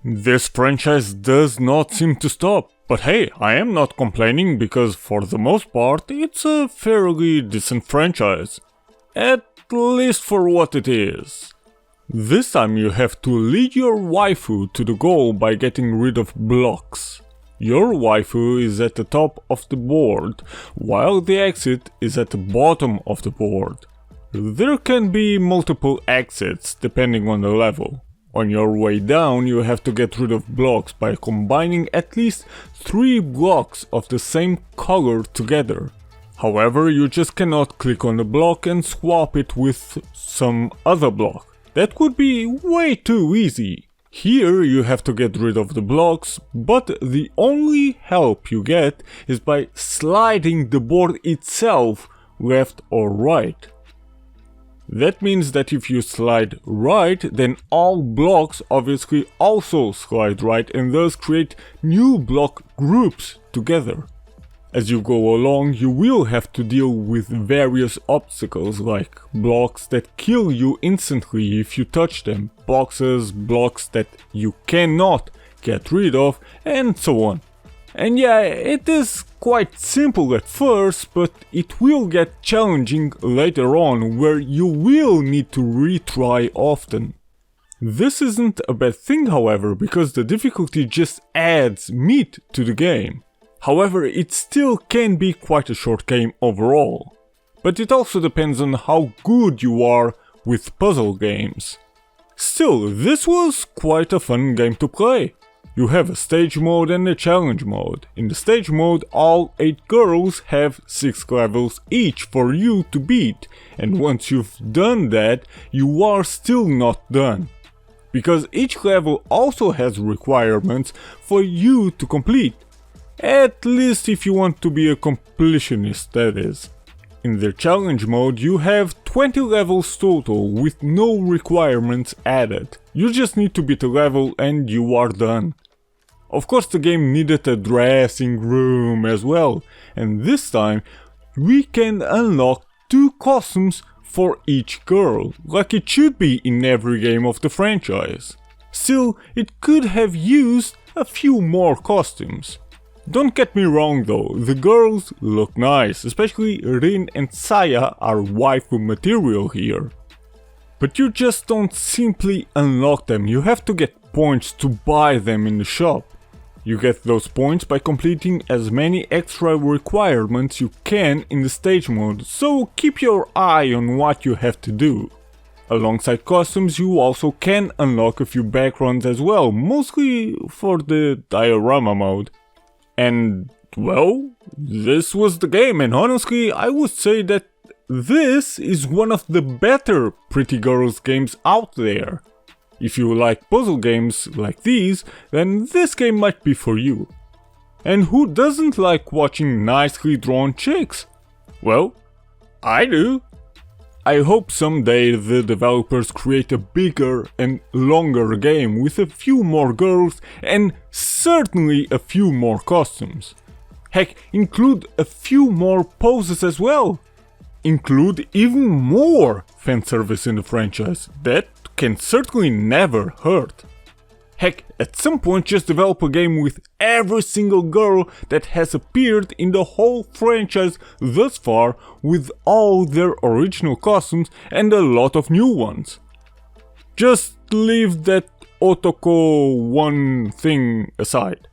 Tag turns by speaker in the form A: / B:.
A: This franchise does not seem to stop, but hey, I am not complaining because for the most part it's a fairly decent franchise. At least for what it is. This time you have to lead your waifu to the goal by getting rid of blocks. Your waifu is at the top of the board, while the exit is at the bottom of the board. There can be multiple exits depending on the level. On your way down you have to get rid of blocks by combining at least 3 blocks of the same color together. However, you just cannot click on the block and swap it with some other block. That would be way too easy. Here you have to get rid of the blocks, but the only help you get is by sliding the board itself left or right. That means that if you slide right, then all blocks obviously also slide right and thus create new block groups together. As you go along, you will have to deal with various obstacles like blocks that kill you instantly if you touch them, boxes, blocks that you cannot get rid of, and so on. And yeah, it is quite simple at first, but it will get challenging later on, where you will need to retry often. This isn't a bad thing, however, because the difficulty just adds meat to the game. However, it still can be quite a short game overall. But it also depends on how good you are with puzzle games. Still, this was quite a fun game to play. You have a stage mode and a challenge mode. In the stage mode, all 8 girls have 6 levels each for you to beat, and once you've done that, you are still not done. Because each level also has requirements for you to complete. At least if you want to be a completionist, that is. In the challenge mode you have 20 levels total with no requirements added. You just need to beat a level and you are done. Of course the game needed a dressing room as well, and this time we can unlock 2 costumes for each girl, like it should be in every game of the franchise. Still, it could have used a few more costumes. Don't get me wrong though, the girls look nice, especially Rin and Saya are waifu material here. But you just don't simply unlock them, you have to get points to buy them in the shop. You get those points by completing as many extra requirements you can in the stage mode, so keep your eye on what you have to do. Alongside costumes you also can unlock a few backgrounds as well, mostly for the diorama mode. And well, this was the game, and honestly I would say that this is one of the better Pretty Girls games out there. If you like puzzle games like these, then this game might be for you. And who doesn't like watching nicely drawn chicks? Well, I do. I hope someday the developers create a bigger and longer game with a few more girls and certainly a few more costumes. Heck, include a few more poses as well. Include even more fanservice in the franchise. That can certainly never hurt. Heck, at some point just develop a game with every single girl that has appeared in the whole franchise thus far, with all their original costumes and a lot of new ones. Just leave that Otoko one thing aside.